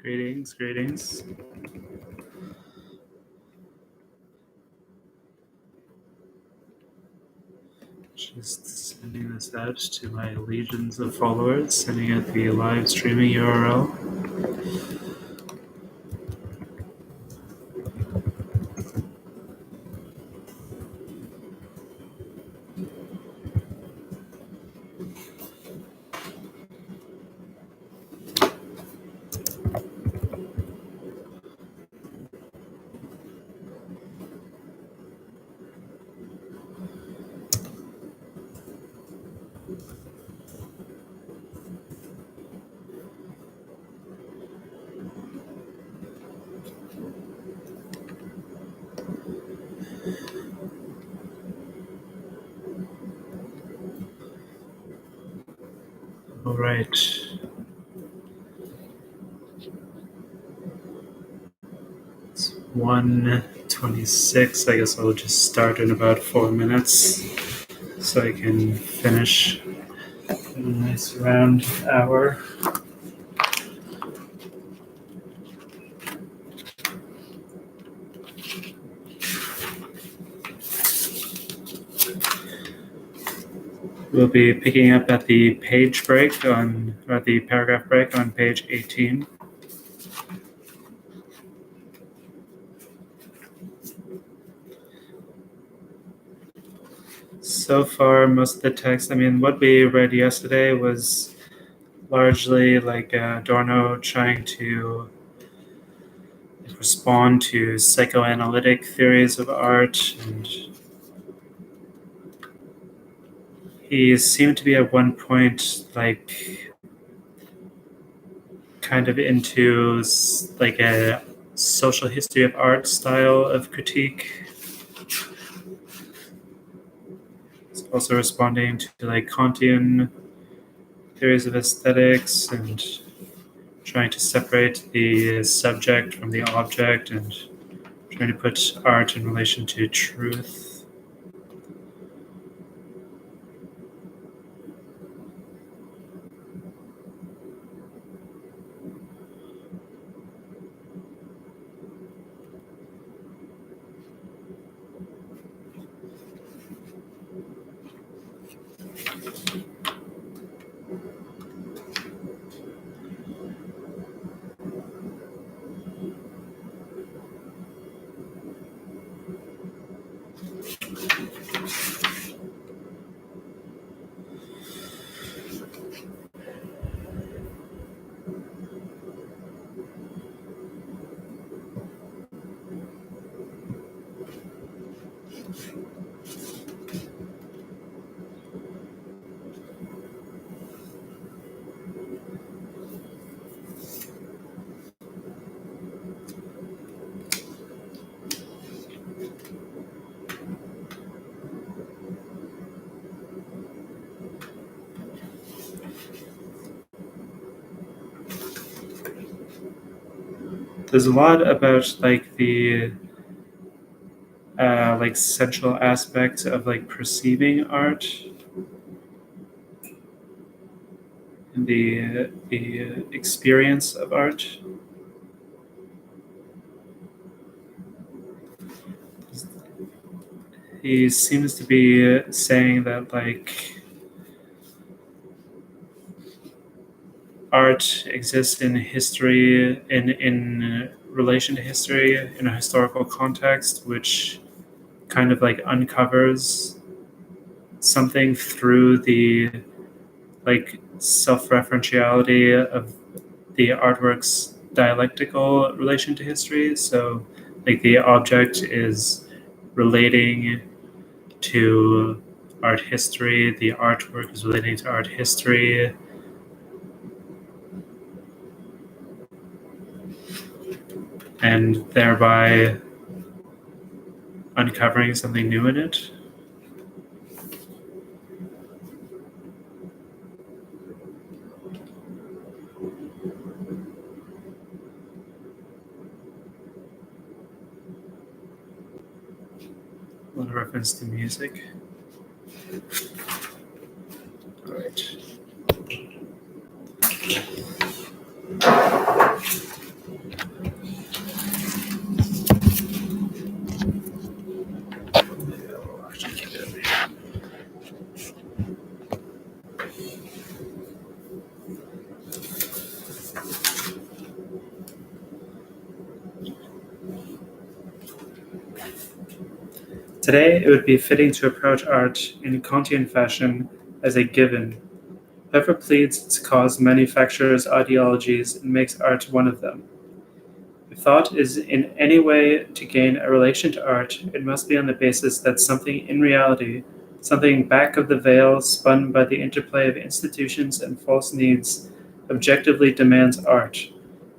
Greetings, greetings. Just sending this out to my legions of followers, sending out the live streaming URL. All right. It's 1:26. I guess I'll just start in about 4 minutes so I can finish in a nice round hour. We'll be picking up at the page break or the paragraph break on page 18. So far, most of the text, what we read yesterday was largely like Adorno trying to respond to psychoanalytic theories of art, and he seemed to be at one point like kind of into like a social history of art style of critique. He's also responding to like Kantian theories of aesthetics and trying to separate the subject from the object and trying to put art in relation to truth. There's a lot about like the like central aspects of like perceiving art and the experience of art. He seems to be saying that like art exists in history in relation to history in a historical context, which kind of like uncovers something through the like self-referentiality of the artwork's dialectical relation to history. So like the object is relating to art history, the artwork is relating to art history, and thereby uncovering something new in it. A lot of reference to music. All right. Today, it would be fitting to approach art in Kantian fashion as a given. Whoever pleads its cause manufactures ideologies and makes art one of them. If thought is in any way to gain a relation to art, it must be on the basis that something in reality, something back of the veil spun by the interplay of institutions and false needs, objectively demands art,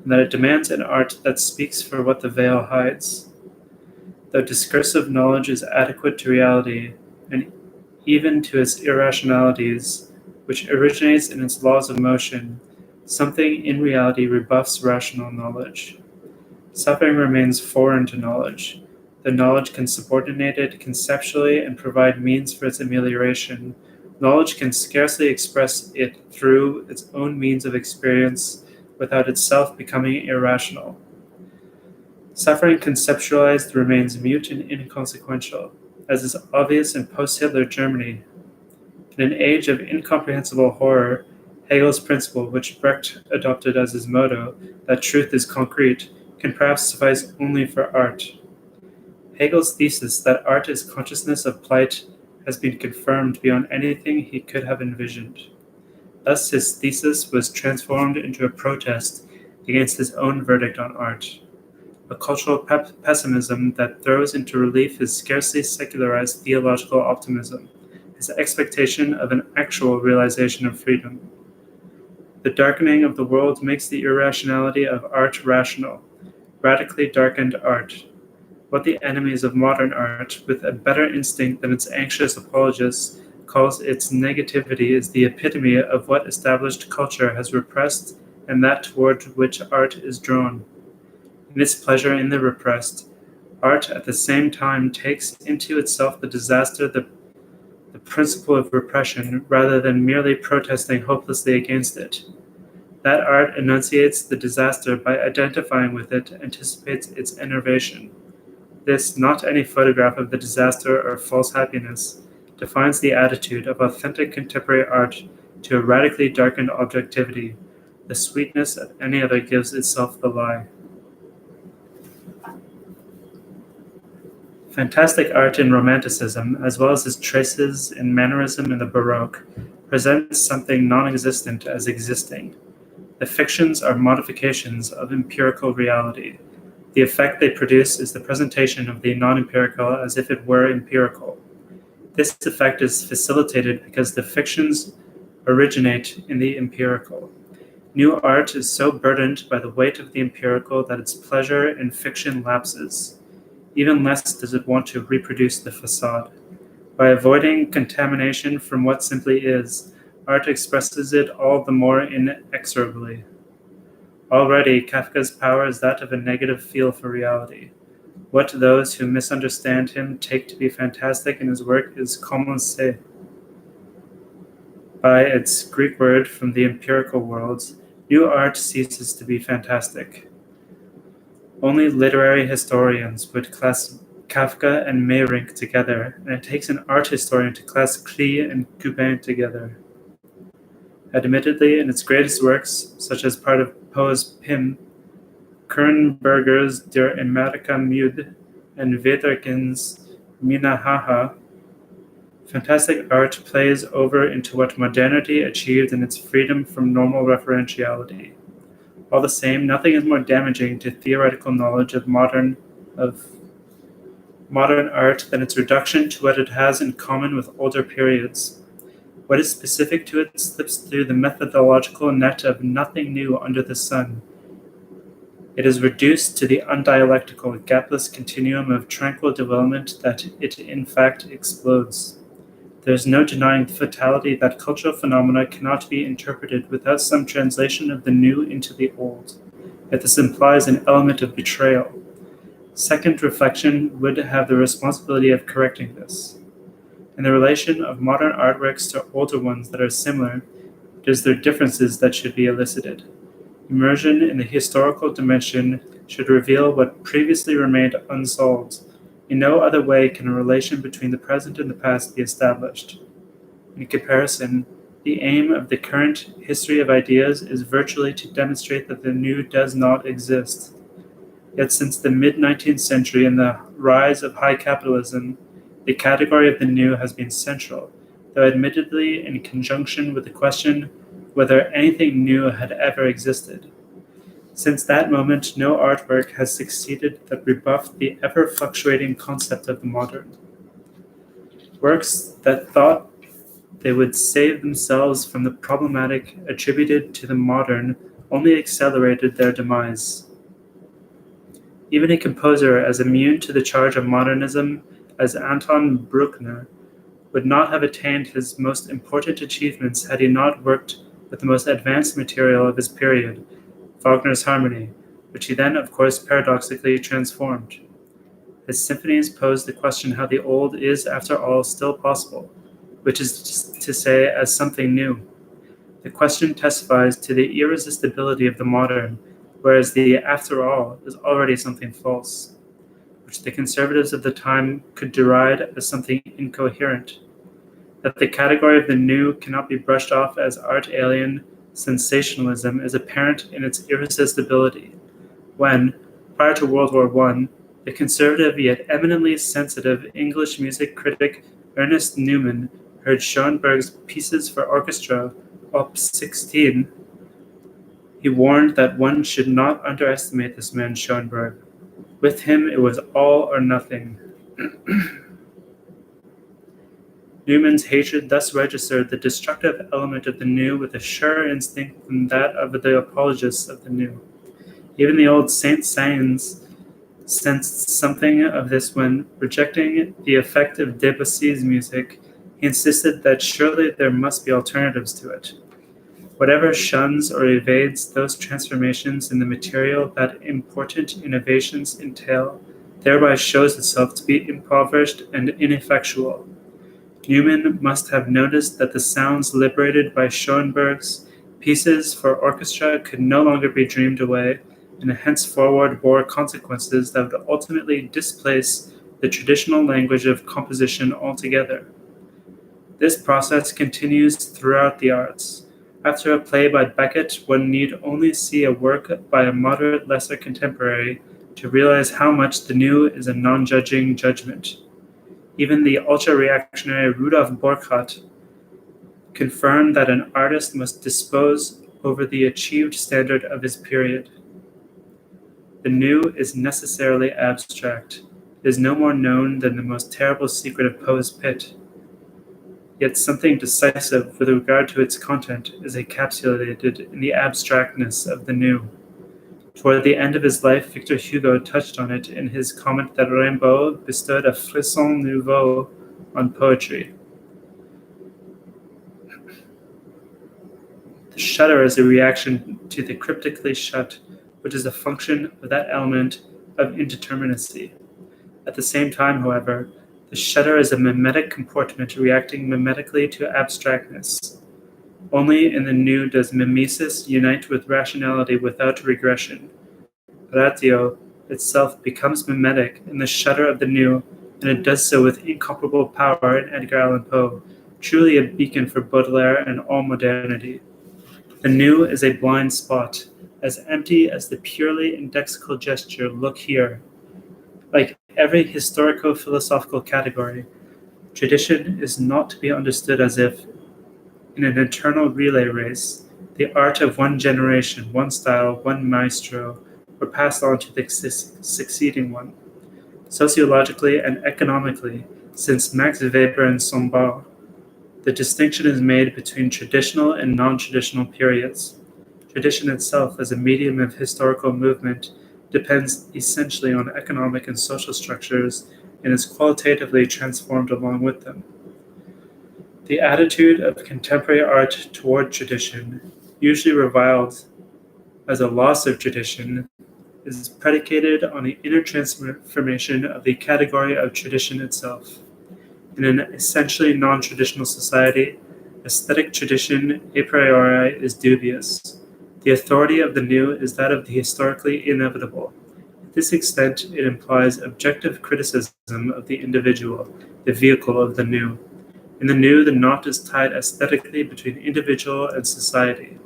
and that it demands an art that speaks for what the veil hides. Though discursive knowledge is adequate to reality, and even to its irrationalities, which originates in its laws of motion, something in reality rebuffs rational knowledge. Suffering remains foreign to knowledge. The knowledge can subordinate it conceptually and provide means for its amelioration. Knowledge can scarcely express it through its own means of experience without itself becoming irrational. Suffering conceptualized remains mute and inconsequential, as is obvious in post-Hitler Germany. In an age of incomprehensible horror, Hegel's principle, which Brecht adopted as his motto, that truth is concrete, can perhaps suffice only for art. Hegel's thesis that art is consciousness of plight has been confirmed beyond anything he could have envisioned. Thus, his thesis was transformed into a protest against his own verdict on art, a cultural pessimism that throws into relief his scarcely secularized theological optimism, his expectation of an actual realization of freedom. The darkening of the world makes the irrationality of art rational, radically darkened art. What the enemies of modern art, with a better instinct than its anxious apologists, calls its negativity is the epitome of what established culture has repressed and that toward which art is drawn. In its pleasure in the repressed, art at the same time takes into itself the disaster, the principle of repression, rather than merely protesting hopelessly against it. That art enunciates the disaster by identifying with it, anticipates its enervation. This, not any photograph of the disaster or false happiness, defines the attitude of authentic contemporary art to a radically darkened objectivity. The sweetness of any other gives itself the lie. Fantastic art in Romanticism, as well as its traces in mannerism in the Baroque, presents something non-existent as existing. The fictions are modifications of empirical reality. The effect they produce is the presentation of the non-empirical as if it were empirical. This effect is facilitated because the fictions originate in the empirical. New art is so burdened by the weight of the empirical that its pleasure in fiction lapses. Even less does it want to reproduce the facade. By avoiding contamination from what simply is, art expresses it all the more inexorably. Already, Kafka's power is that of a negative feel for reality. What those who misunderstand him take to be fantastic in his work is commencer. By its Greek word from the empirical worlds, new art ceases to be fantastic. Only literary historians would class Kafka and Meyrink together, and it takes an art historian to class Klee and Couperin together. Admittedly, in its greatest works, such as part of Poe's Pym, Kernberger's Der Emerika Müde, and Weterkin's Minnehaha, fantastic art plays over into what modernity achieved in its freedom from normal referentiality. All the same, nothing is more damaging to theoretical knowledge of modern art than its reduction to what it has in common with older periods. What is specific to it slips through the methodological net of nothing new under the sun. It is reduced to the undialectical, gapless continuum of tranquil development that it in fact explodes. There is no denying the fatality that cultural phenomena cannot be interpreted without some translation of the new into the old. Yet this implies an element of betrayal. Second reflection would have the responsibility of correcting this. In the relation of modern artworks to older ones that are similar, it is their differences that should be elicited. Immersion in the historical dimension should reveal what previously remained unsolved. In no other way can a relation between the present and the past be established. In comparison, the aim of the current history of ideas is virtually to demonstrate that the new does not exist. Yet since the mid-19th century and the rise of high capitalism, The category of the new has been central, though admittedly in conjunction with the question whether anything new had ever existed. Since that moment, no artwork has succeeded that rebuffed the ever-fluctuating concept of the modern. Works that thought they would save themselves from the problematic attributed to the modern only accelerated their demise. Even a composer as immune to the charge of modernism as Anton Bruckner would not have attained his most important achievements had he not worked with the most advanced material of his period, Wagner's harmony, which he then, of course, paradoxically transformed. His symphonies pose the question how the old is, after all, still possible, which is to say, as something new. The question testifies to the irresistibility of the modern, whereas the after all is already something false, which the conservatives of the time could deride as something incoherent. That the category of the new cannot be brushed off as art alien sensationalism is apparent in its irresistibility. When, prior to World War I, the conservative yet eminently sensitive English music critic Ernest Newman heard Schoenberg's Pieces for Orchestra, Op. 16, he warned that one should not underestimate this man Schoenberg. With him it was all or nothing. Newman's hatred thus registered the destructive element of the new with a surer instinct than that of the apologists of the new. Even the old Saint-Saëns sensed something of this when, rejecting the effect of Debussy's music, he insisted that surely there must be alternatives to it. Whatever shuns or evades those transformations in the material that important innovations entail, thereby shows itself to be impoverished and ineffectual. Newman must have noticed that the sounds liberated by Schoenberg's Pieces for Orchestra could no longer be dreamed away, and henceforward bore consequences that would ultimately displace the traditional language of composition altogether. This process continues throughout the arts. After a play by Beckett, one need only see a work by a moderate lesser contemporary to realize how much the new is a non-judging judgment. Even the ultra-reactionary Rudolf Borchardt confirmed that an artist must dispose over the achieved standard of his period. The new is necessarily abstract. It is no more known than the most terrible secret of Poe's pit. Yet something decisive with regard to its content is encapsulated in the abstractness of the new. Toward the end of his life, Victor Hugo touched on it in his comment that Rimbaud bestowed a frisson nouveau on poetry. The shudder is a reaction to the cryptically shut, which is a function of that element of indeterminacy. At the same time, however, the shudder is a mimetic comportment reacting mimetically to abstractness. Only in the new does mimesis unite with rationality without regression. Ratio itself becomes mimetic in the shudder of the new, and it does so with incomparable power in Edgar Allan Poe, truly a beacon for Baudelaire and all modernity. The new is a blind spot, as empty as the purely indexical gesture, look here. Like every historico-philosophical category, tradition is not to be understood as if, in an eternal relay race, the art of one generation, one style, one maestro, were passed on to the succeeding one. Sociologically and economically, since Max Weber and Sombart, the distinction is made between traditional and non-traditional periods. Tradition itself, as a medium of historical movement, depends essentially on economic and social structures and is qualitatively transformed along with them. The attitude of contemporary art toward tradition, usually reviled as a loss of tradition, is predicated on the inner transformation of the category of tradition itself. In an essentially non-traditional society, aesthetic tradition a priori is dubious. The authority of the new is that of the historically inevitable. To this extent, it implies objective criticism of the individual, the vehicle of the new. In the new, the knot is tied aesthetically between individual and society.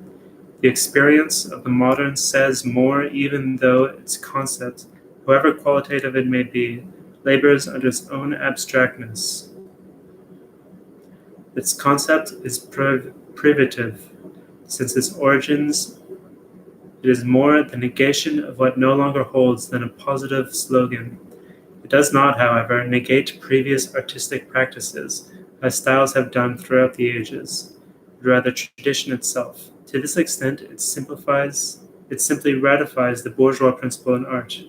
The experience of the modern says more even though its concept, however qualitative it may be, labors under its own abstractness. Its concept is privative, since its origins it is more the negation of what no longer holds than a positive slogan. It does not, however, negate previous artistic practices, as styles have done throughout the ages, but rather tradition itself. To this extent, it simply ratifies the bourgeois principle in art.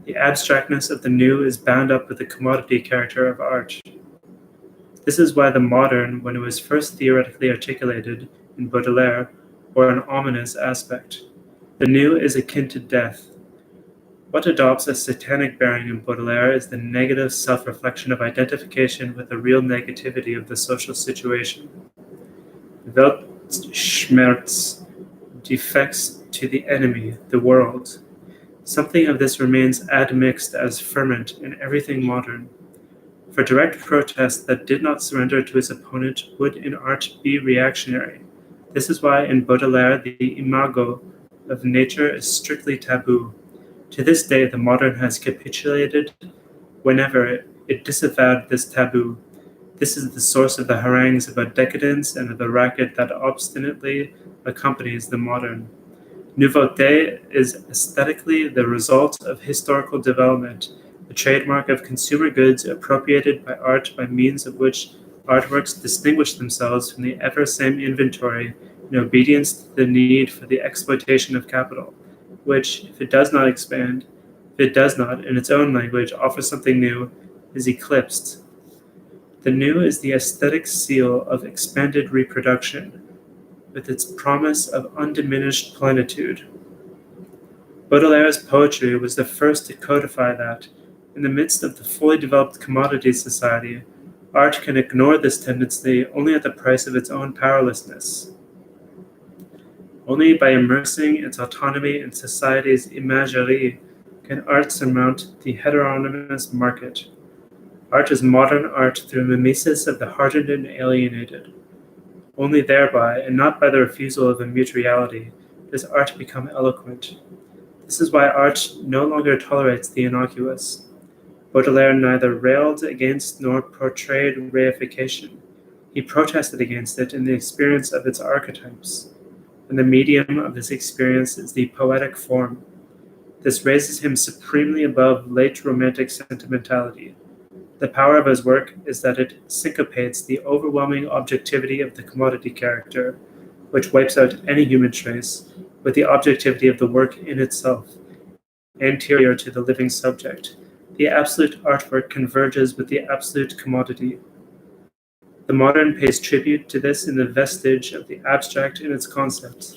The abstractness of the new is bound up with the commodity character of art. This is why the modern, when it was first theoretically articulated in Baudelaire, bore an ominous aspect. The new is akin to death. What adopts a satanic bearing in Baudelaire is the negative self-reflection of identification with the real negativity of the social situation. Weltschmerz defects to the enemy, the world. Something of this remains admixed as ferment in everything modern. For direct protest that did not surrender to its opponent would in art be reactionary. This is why in Baudelaire the imago of nature is strictly taboo. To this day the modern has capitulated whenever it disavowed this taboo. This is the source of the harangues about decadence and of the racket that obstinately accompanies the modern. Nouveauté is aesthetically the result of historical development, a trademark of consumer goods appropriated by art by means of which artworks distinguish themselves from the ever-same inventory in obedience to the need for the exploitation of capital, which, if it does not expand, if it does not, in its own language, offer something new, is eclipsed. The new is the aesthetic seal of expanded reproduction, with its promise of undiminished plenitude. Baudelaire's poetry was the first to codify that, in the midst of the fully developed commodity society, art can ignore this tendency only at the price of its own powerlessness. Only by immersing its autonomy in society's imagerie can art surmount the heteronymous market. Art is modern art through mimesis of the hardened and alienated. Only thereby, and not by the refusal of a mute reality, does art become eloquent. This is why art no longer tolerates the innocuous. Baudelaire neither railed against nor portrayed reification. He protested against it in the experience of its archetypes, and the medium of this experience is the poetic form. This raises him supremely above late romantic sentimentality. The power of his work is that it syncopates the overwhelming objectivity of the commodity character, which wipes out any human trace, with the objectivity of the work in itself, anterior to the living subject. The absolute artwork converges with the absolute commodity. The modern pays tribute to this in the vestige of the abstract in its concepts.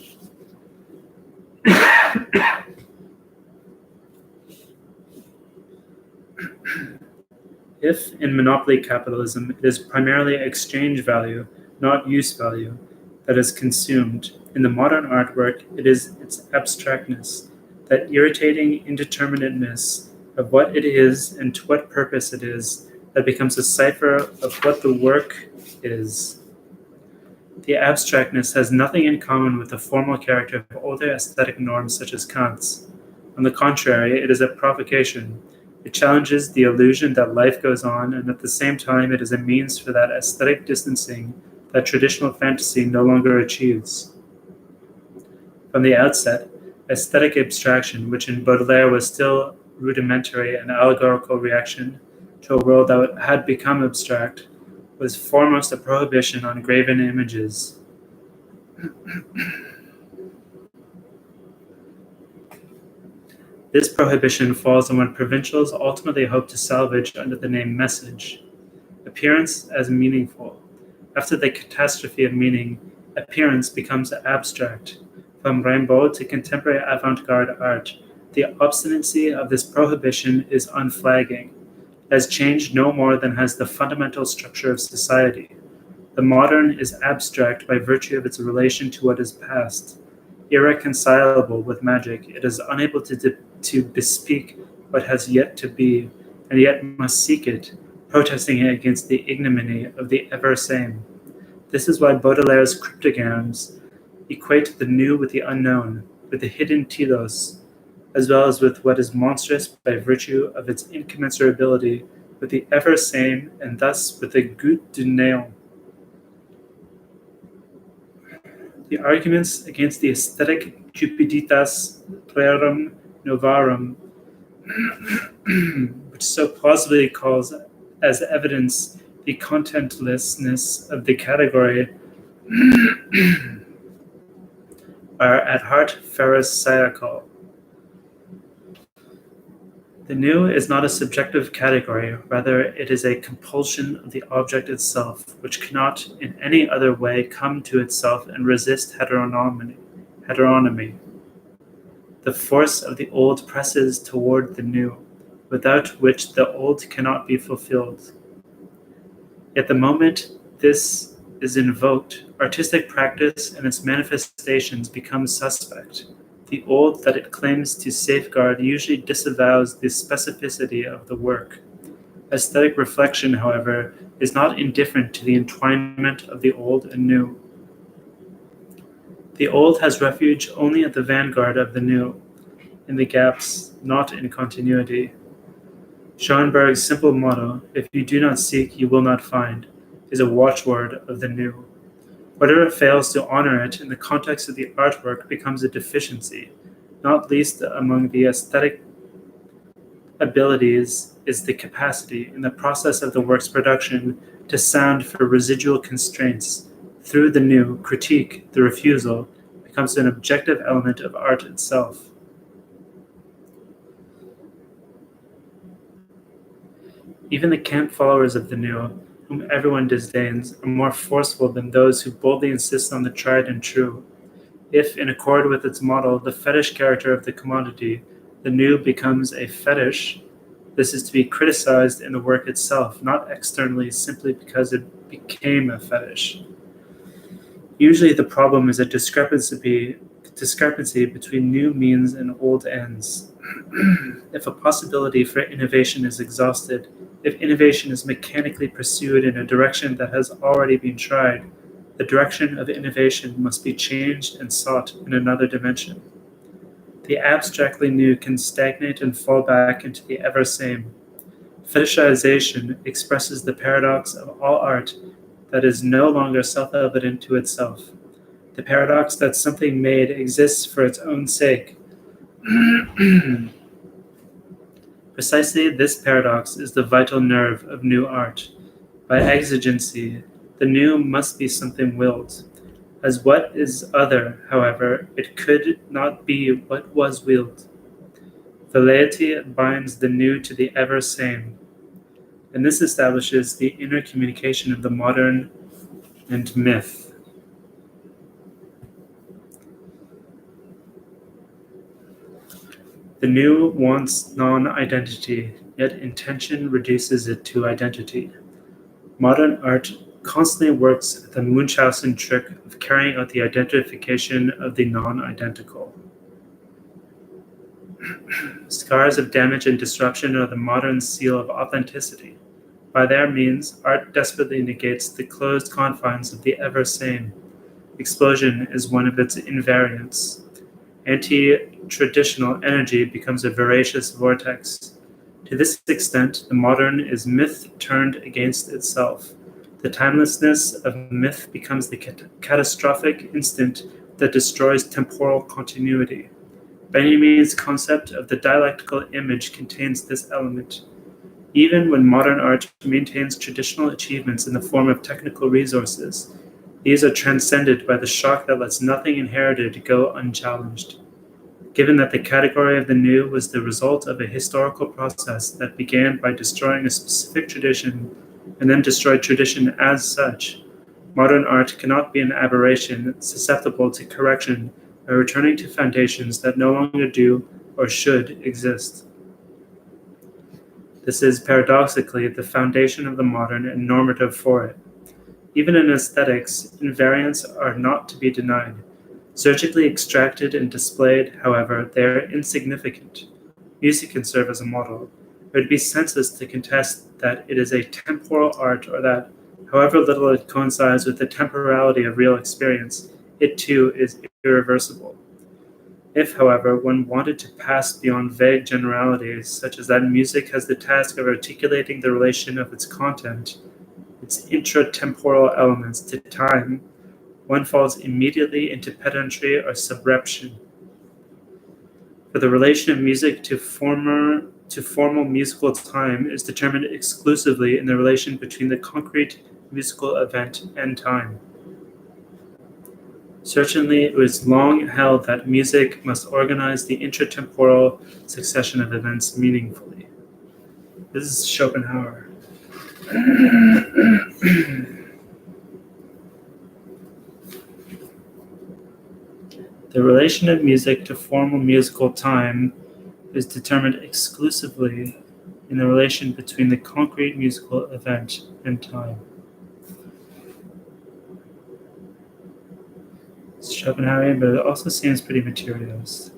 If, in monopoly capitalism, it is primarily exchange value, not use value, that is consumed, in the modern artwork it is its abstractness, that irritating indeterminateness of what it is and to what purpose it is, that becomes a cipher of what the work is. The abstractness has nothing in common with the formal character of older aesthetic norms such as Kant's. On the contrary, it is a provocation. It challenges the illusion that life goes on, and at the same time it is a means for that aesthetic distancing that traditional fantasy no longer achieves. From the outset, aesthetic abstraction, which in Baudelaire was still rudimentary and allegorical reaction to a world that had become abstract, was foremost a prohibition on graven images. This prohibition falls on what provincials ultimately hope to salvage under the name message. Appearance as meaningful. After the catastrophe of meaning, appearance becomes abstract. From Rimbaud to contemporary avant-garde art, the obstinacy of this prohibition is unflagging. It has changed no more than has the fundamental structure of society. The modern is abstract by virtue of its relation to what is past. Irreconcilable with magic, it is unable to bespeak what has yet to be, and yet must seek it, protesting against the ignominy of the ever-same. This is why Baudelaire's cryptograms equate the new with the unknown, with the hidden telos, as well as with what is monstrous by virtue of its incommensurability with the ever-same, and thus with the gut du néant. The arguments against the aesthetic cupiditas rerum novarum, which so plausibly calls as evidence the contentlessness of the category, are at heart pharisaical. The new is not a subjective category, rather it is a compulsion of the object itself, which cannot in any other way come to itself and resist heteronomy. The force of the old presses toward the new, without which the old cannot be fulfilled. Yet the moment this is invoked, artistic practice and its manifestations become suspect. The old that it claims to safeguard usually disavows the specificity of the work. Aesthetic reflection, however, is not indifferent to the entwinement of the old and new. The old has refuge only at the vanguard of the new, in the gaps, not in continuity. Schoenberg's simple motto, "If you do not seek, you will not find," is a watchword of the new. Whatever fails to honor it in the context of the artwork becomes a deficiency. Not least among the aesthetic abilities is the capacity, in the process of the work's production, to sound for residual constraints. Through the new, critique, the refusal, becomes an objective element of art itself. Even the camp followers of the new, whom everyone disdains, are more forceful than those who boldly insist on the tried and true. If, in accord with its model, the fetish character of the commodity, the new becomes a fetish, this is to be criticized in the work itself, not externally simply because it became a fetish. Usually the problem is a discrepancy between new means and old ends. If a possibility for innovation is exhausted, if innovation is mechanically pursued in a direction that has already been tried, the direction of innovation must be changed and sought in another dimension. The abstractly new can stagnate and fall back into the ever-same. Fetishization expresses the paradox of all art that is no longer self-evident to itself. The paradox that something made exists for its own sake. Precisely this paradox is the vital nerve of new art. By exigency, the new must be something willed. As what is other, however, it could not be what was willed. Velleity binds the new to the ever-same, and this establishes the inner communication of the modern and myth. The new wants non-identity, yet intention reduces it to identity. Modern art constantly works at the Munchausen trick of carrying out the identification of the non-identical. Scars of damage and disruption are the modern seal of authenticity. By their means, art desperately negates the closed confines of the ever-same. Explosion is one of its invariants. Anti-traditional energy becomes a voracious vortex. To this extent, the modern is myth turned against itself. The timelessness of myth becomes the catastrophic instant that destroys temporal continuity. Benjamin's concept of the dialectical image contains this element. Even when modern art maintains traditional achievements in the form of technical resources, these are transcended by the shock that lets nothing inherited go unchallenged. Given that the category of the new was the result of a historical process that began by destroying a specific tradition and then destroyed tradition as such, modern art cannot be an aberration susceptible to correction by returning to foundations that no longer do or should exist. This is paradoxically the foundation of the modern and normative for it. Even in aesthetics, invariants are not to be denied. Surgically extracted and displayed, however, they are insignificant. Music can serve as a model. It would be senseless to contest that it is a temporal art or that, however little it coincides with the temporality of real experience, it too is irreversible. If, however, one wanted to pass beyond vague generalities, such as that music has the task of articulating the relation of its content, its intratemporal elements, to time, one falls immediately into pedantry or subreption. For the relation of music to formal musical time is determined exclusively in the relation between the concrete musical event and time. Certainly, it was long held that music must organize the intratemporal succession of events meaningfully. This is Schopenhauer. The relation of music to formal musical time is determined exclusively in the relation between the concrete musical event and time. It's Schopenhauerian, but it also seems pretty materialist.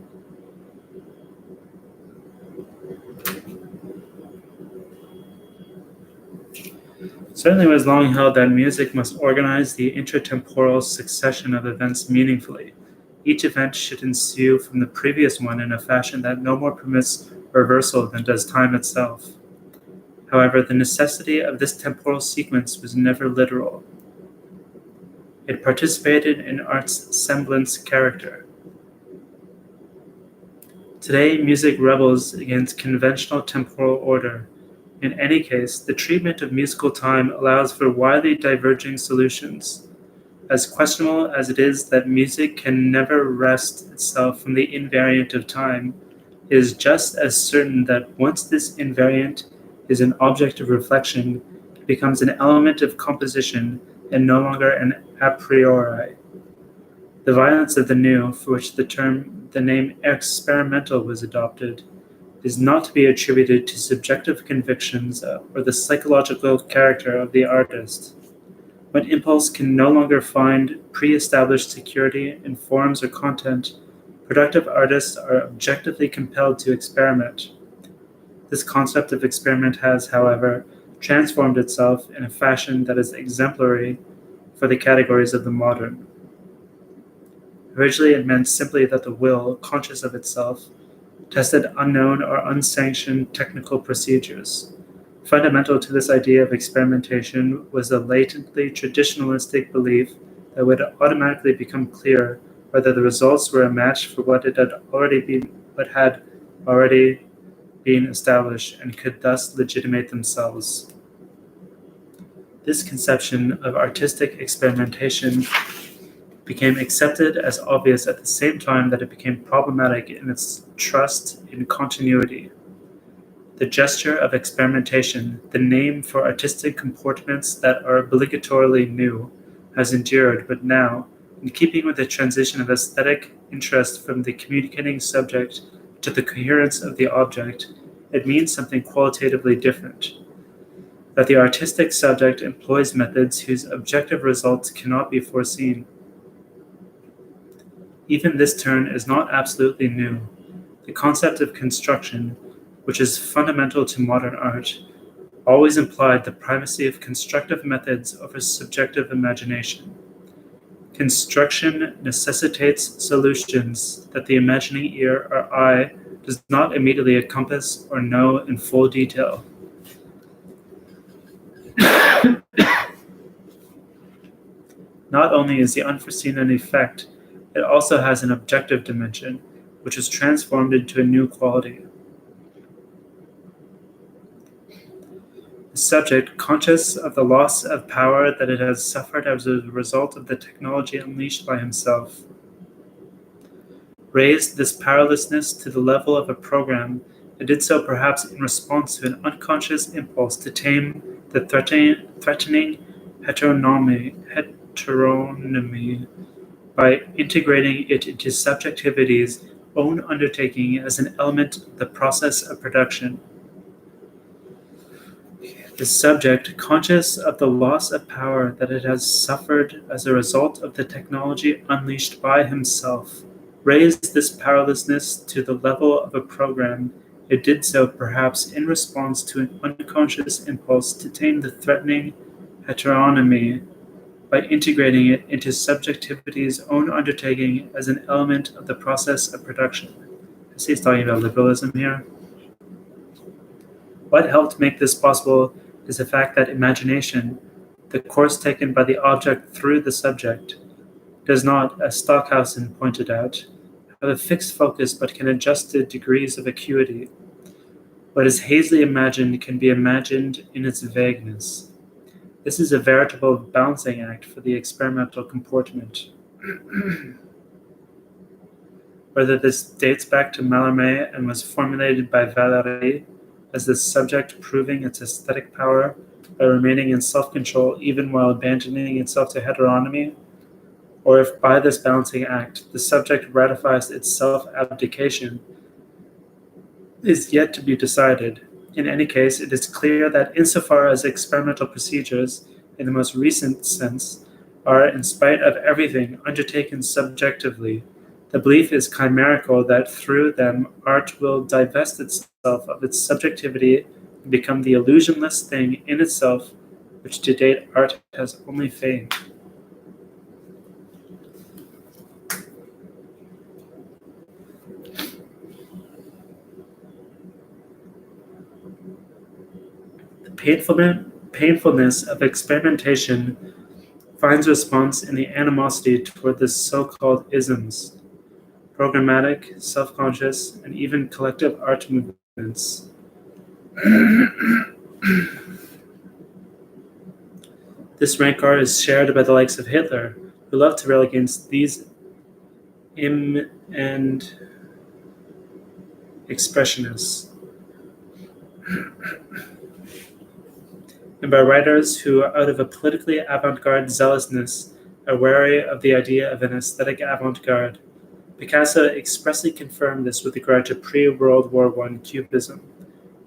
Certainly it was long held that music must organize the intratemporal succession of events meaningfully. Each event should ensue from the previous one in a fashion that no more permits reversal than does time itself. However, the necessity of this temporal sequence was never literal. It participated in art's semblance character. Today, music rebels against conventional temporal order. In any case, the treatment of musical time allows for widely diverging solutions. As questionable as it is that music can never wrest itself from the invariant of time, it is just as certain that once this invariant is an object of reflection, it becomes an element of composition and no longer an a priori. The violence of the new, for which the name experimental was adopted, is not to be attributed to subjective convictions or the psychological character of the artist. When impulse can no longer find pre-established security in forms or content, productive artists are objectively compelled to experiment. This concept of experiment has, however, transformed itself in a fashion that is exemplary for the categories of the modern. Originally, it meant simply that the will, conscious of itself, tested unknown or unsanctioned technical procedures. Fundamental to this idea of experimentation was a latently traditionalistic belief that would automatically become clear whether the results were a match for what had already been established and could thus legitimate themselves. This conception of artistic experimentation became accepted as obvious at the same time that it became problematic in its trust in continuity. The gesture of experimentation, the name for artistic comportments that are obligatorily new, has endured, but now, in keeping with the transition of aesthetic interest from the communicating subject to the coherence of the object, it means something qualitatively different. That the artistic subject employs methods whose objective results cannot be foreseen. Even this turn is not absolutely new. The concept of construction, which is fundamental to modern art, always implied the primacy of constructive methods over subjective imagination. Construction necessitates solutions that the imagining ear or eye does not immediately encompass or know in full detail. Not only is the unforeseen an effect, it also has an objective dimension, which is transformed into a new quality. The subject, conscious of the loss of power that it has suffered as a result of the technology unleashed by himself, raised this powerlessness to the level of a program. It did so perhaps in response to an unconscious impulse to tame the threatening heteronomy by integrating it into subjectivity's own undertaking as an element of the process of production. The subject, conscious of the loss of power that it has suffered as a result of the technology unleashed by himself, raised this powerlessness to the level of a program. It did so perhaps in response to an unconscious impulse to tame the threatening heteronomy by integrating it into subjectivity's own undertaking as an element of the process of production. I see he's talking about liberalism here. What helped make this possible is the fact that imagination, the course taken by the object through the subject, does not, as Stockhausen pointed out, have a fixed focus but can adjust to degrees of acuity. What is hazily imagined can be imagined in its vagueness. This is a veritable balancing act for the experimental comportment. Whether this dates back to Mallarmé and was formulated by Valéry as the subject proving its aesthetic power by remaining in self-control even while abandoning itself to heteronomy, or if by this balancing act the subject ratifies its self-abdication, is yet to be decided. In any case, it is clear that insofar as experimental procedures, in the most recent sense, are, in spite of everything, undertaken subjectively, the belief is chimerical that through them art will divest itself of its subjectivity and become the illusionless thing in itself, which to date art has only feigned. The painfulness of experimentation finds response in the animosity toward the so-called isms, programmatic, self-conscious, and even collective art movements. This rancor is shared by the likes of Hitler, who loved to rail against these and expressionists, and by writers who, out of a politically avant-garde zealousness, are wary of the idea of an aesthetic avant-garde. Picasso expressly confirmed this with regard to pre-World War I Cubism.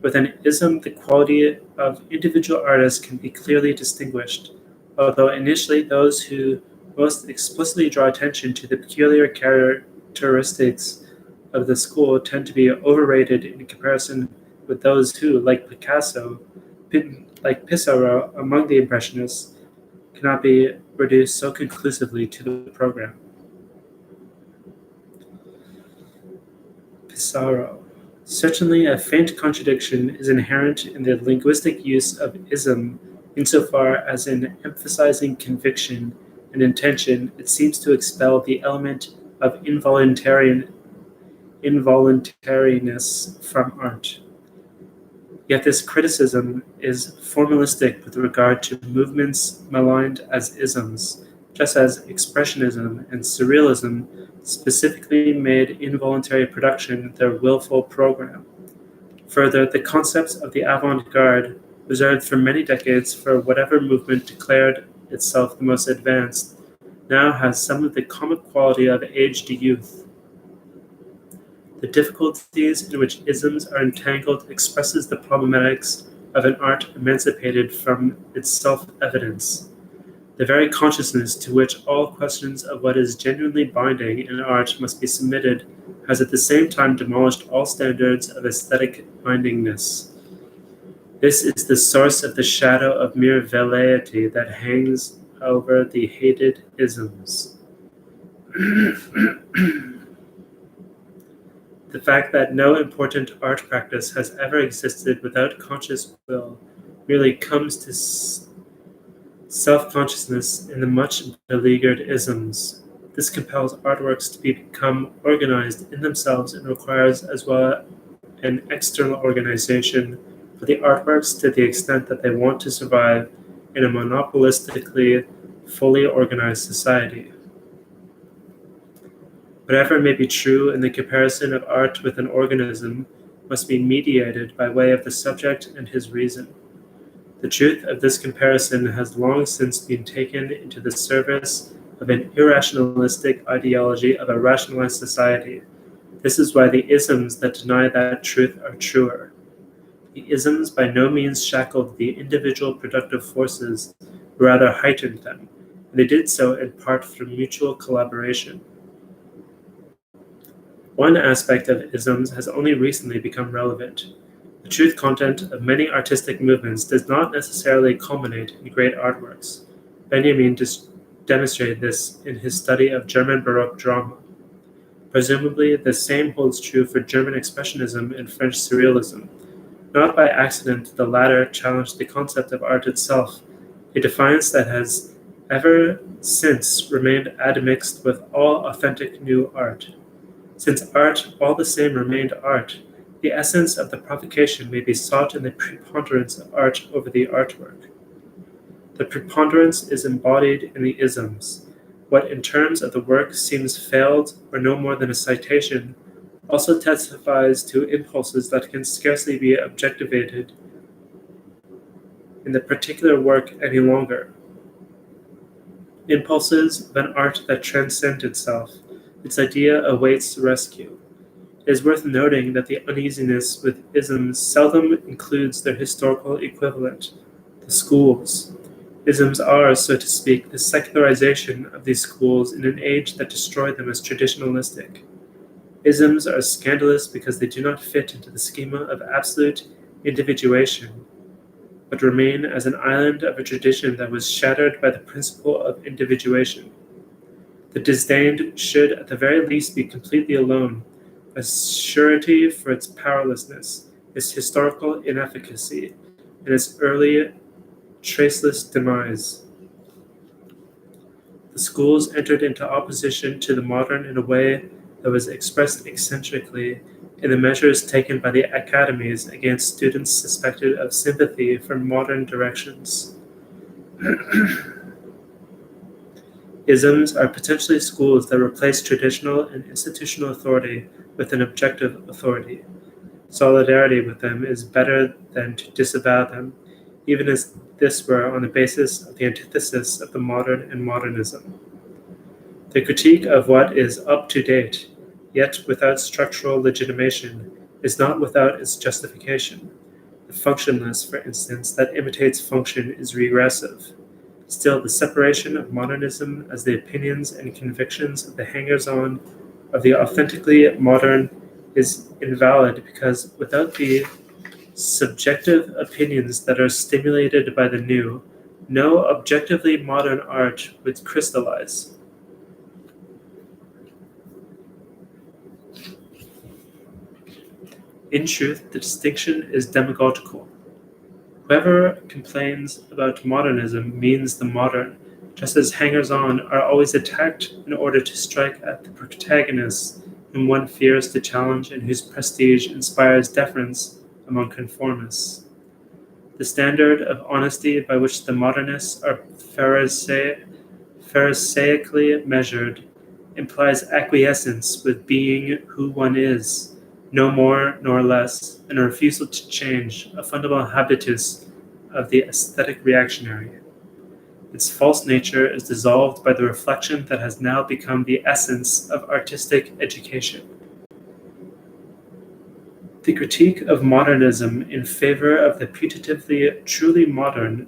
With an ism, the quality of individual artists can be clearly distinguished, although initially those who most explicitly draw attention to the peculiar characteristics of the school tend to be overrated in comparison with those who, like Picasso, like Pissarro among the Impressionists, cannot be reduced so conclusively to the program. Pissarro. Certainly, a faint contradiction is inherent in the linguistic use of ism insofar as in emphasizing conviction and intention, it seems to expel the element of involuntariness from art. Yet this criticism is formalistic with regard to movements maligned as isms, just as Expressionism and Surrealism specifically made involuntary production their willful program. Further, the concepts of the avant-garde, reserved for many decades for whatever movement declared itself the most advanced, now has some of the comic quality of aged youth. The difficulties in which isms are entangled expresses the problematics of an art emancipated from its self-evidence. The very consciousness to which all questions of what is genuinely binding in art must be submitted has at the same time demolished all standards of aesthetic bindingness. This is the source of the shadow of mere velleity that hangs over the hated isms. The fact that no important art practice has ever existed without conscious will merely comes to self-consciousness in the much beleaguered isms. This compels artworks to become organized in themselves and requires as well an external organization for the artworks to the extent that they want to survive in a monopolistically fully organized society. Whatever may be true in the comparison of art with an organism must be mediated by way of the subject and his reason. The truth of this comparison has long since been taken into the service of an irrationalistic ideology of a rationalized society. This is why the isms that deny that truth are truer. The isms by no means shackled the individual productive forces, but rather heightened them, and they did so in part through mutual collaboration. One aspect of isms has only recently become relevant. The truth content of many artistic movements does not necessarily culminate in great artworks. Benjamin demonstrated this in his study of German Baroque drama. Presumably, the same holds true for German Expressionism and French Surrealism. Not by accident, the latter challenged the concept of art itself, a defiance that has ever since remained admixed with all authentic new art. Since art all the same remained art, the essence of the provocation may be sought in the preponderance of art over the artwork. The preponderance is embodied in the isms. What in terms of the work seems failed or no more than a citation also testifies to impulses that can scarcely be objectivated in the particular work any longer. Impulses of an art that transcends itself. Its idea awaits rescue. It is worth noting that the uneasiness with isms seldom includes their historical equivalent, the schools. Isms are, so to speak, the secularization of these schools in an age that destroyed them as traditionalistic. Isms are scandalous because they do not fit into the schema of absolute individuation, but remain as an island of a tradition that was shattered by the principle of individuation. The disdained should at the very least be completely alone, a surety for its powerlessness, its historical inefficacy, and its early traceless demise. The schools entered into opposition to the modern in a way that was expressed eccentrically in the measures taken by the academies against students suspected of sympathy for modern directions. Isms are potentially schools that replace traditional and institutional authority with an objective authority. Solidarity with them is better than to disavow them, even as this were on the basis of the antithesis of the modern and modernism. The critique of what is up to date, yet without structural legitimation, is not without its justification. The functionless, for instance, that imitates function is regressive. Still, the separation of modernism as the opinions and convictions of the hangers-on of the authentically modern is invalid because without the subjective opinions that are stimulated by the new, no objectively modern art would crystallize. In truth, the distinction is demagogical. Whoever complains about modernism means the modern, just as hangers-on are always attacked in order to strike at the protagonists whom one fears to challenge and whose prestige inspires deference among conformists. The standard of honesty by which the modernists are pharisaically measured implies acquiescence with being who one is, no more nor less, and a refusal to change, a fundamental habitus of the aesthetic reactionary. Its false nature is dissolved by the reflection that has now become the essence of artistic education. The critique of modernism in favor of the putatively truly modern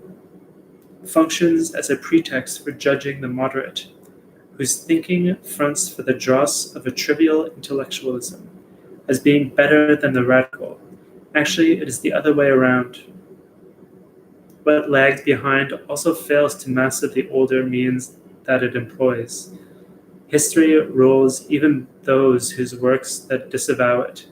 functions as a pretext for judging the moderate, whose thinking fronts for the dross of a trivial intellectualism, as being better than the radical. Actually, it is the other way around. What lags behind also fails to master the older means that it employs. History rules even those whose works that disavow it.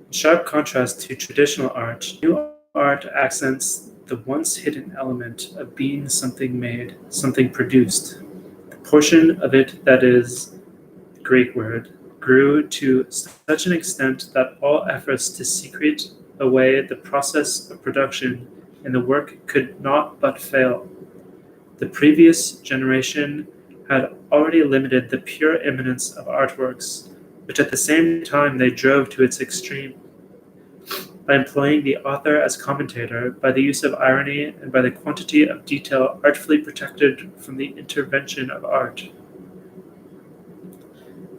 In sharp contrast to traditional art, new art accents the once hidden element of being something made, something produced. The portion of it that is, the Greek word, grew to such an extent that all efforts to secrete away the process of production in the work could not but fail. The previous generation had already limited the pure immanence of artworks, which at the same time they drove to its extreme. By employing the author as commentator, by the use of irony, and by the quantity of detail artfully protected from the intervention of art.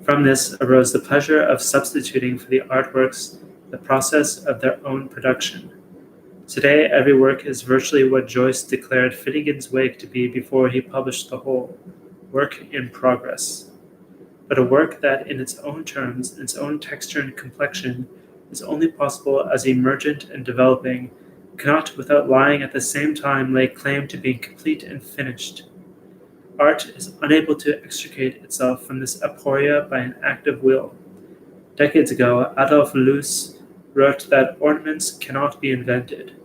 From this arose the pleasure of substituting for the artworks the process of their own production. Today, every work is virtually what Joyce declared Finnegan's Wake to be before he published the whole, work in progress. But a work that, in its own terms, its own texture and complexion, is only possible as emergent and developing, cannot, without lying at the same time, lay claim to being complete and finished. Art is unable to extricate itself from this aporia by an act of will. Decades ago, Adolf Loos wrote that ornaments cannot be invented.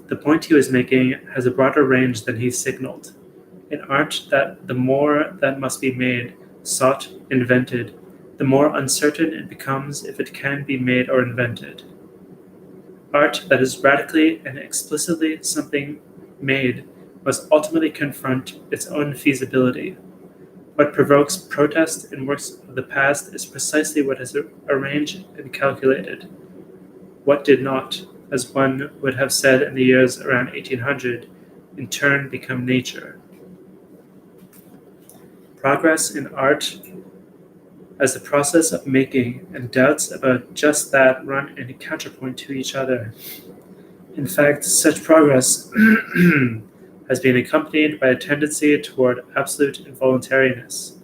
The point he was making has a broader range than he signaled. In art, that the more that must be made, sought, invented, the more uncertain it becomes if it can be made or invented. Art that is radically and explicitly something made must ultimately confront its own feasibility. What provokes protest in works of the past is precisely what is arranged and calculated. What did not, as one would have said in the years around 1800, in turn become nature. Progress in art as the process of making and doubts about just that run in counterpoint to each other. In fact, such progress has been accompanied by a tendency toward absolute involuntariness.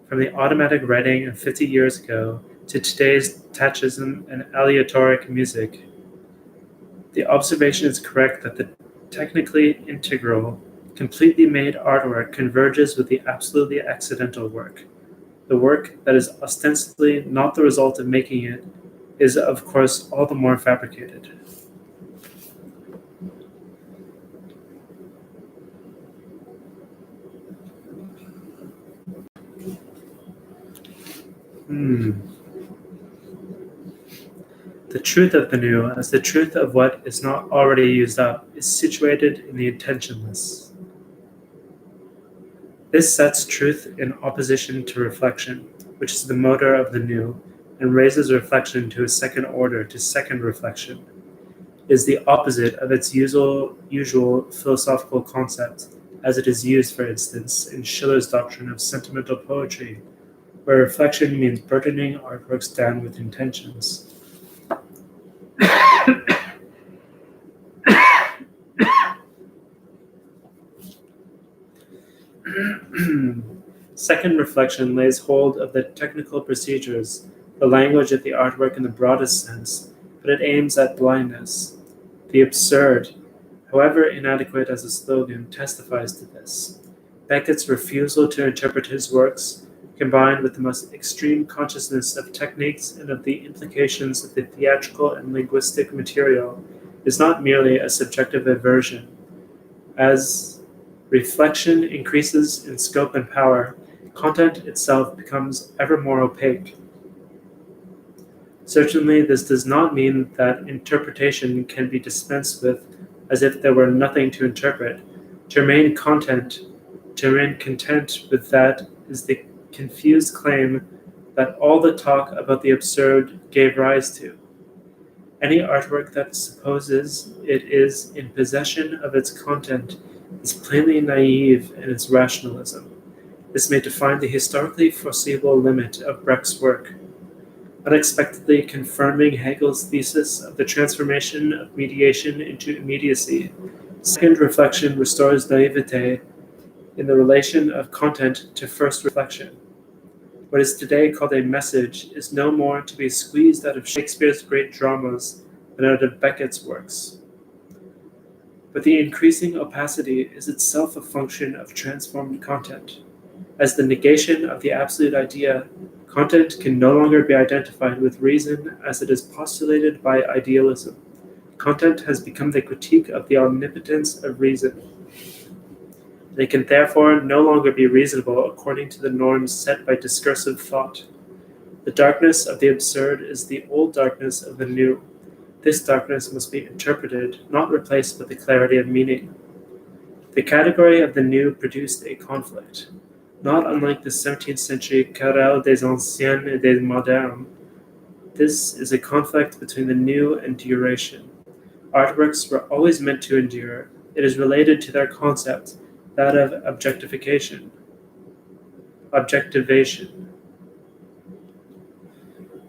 From the automatic writing of 50 years ago to today's tachism and aleatoric music, the observation is correct that the technically integral, completely made artwork converges with the absolutely accidental work. The work that is ostensibly not the result of making it is, of course, all the more fabricated. The truth of the new, as the truth of what is not already used up, is situated in the intentionless. This sets truth in opposition to reflection, which is the motor of the new, and raises reflection to a second order, to second reflection. It is the opposite of its usual philosophical concept, as it is used, for instance, in Schiller's doctrine of sentimental poetry, where reflection means burdening artworks down with intentions. Second reflection lays hold of the technical procedures, the language of the artwork in the broadest sense, but it aims at blindness. The absurd, however inadequate as a slogan, testifies to this. Beckett's refusal to interpret his works, combined with the most extreme consciousness of techniques and of the implications of the theatrical and linguistic material, is not merely a subjective aversion. As reflection increases in scope and power, content itself becomes ever more opaque. Certainly, this does not mean that interpretation can be dispensed with as if there were nothing to interpret. To remain content with that is the confused claim that all the talk about the absurd gave rise to. Any artwork that supposes it is in possession of its content is plainly naive in its rationalism. This may define the historically foreseeable limit of Brecht's work, unexpectedly confirming Hegel's thesis of the transformation of mediation into immediacy. Second reflection restores naivete in the relation of content to first reflection. What is today called a message is no more to be squeezed out of Shakespeare's great dramas than out of Beckett's works. But the increasing opacity is itself a function of transformed content. As the negation of the absolute idea, content can no longer be identified with reason as it is postulated by idealism. Content has become the critique of the omnipotence of reason. They can therefore no longer be reasonable according to the norms set by discursive thought. The darkness of the absurd is the old darkness of the new. This darkness must be interpreted, not replaced with the clarity of meaning. The category of the new produced a conflict. Not unlike the 17th century querelle des anciens et des modernes, this is a conflict between the new and duration. Artworks were always meant to endure. It is related to their concept, that of objectivation.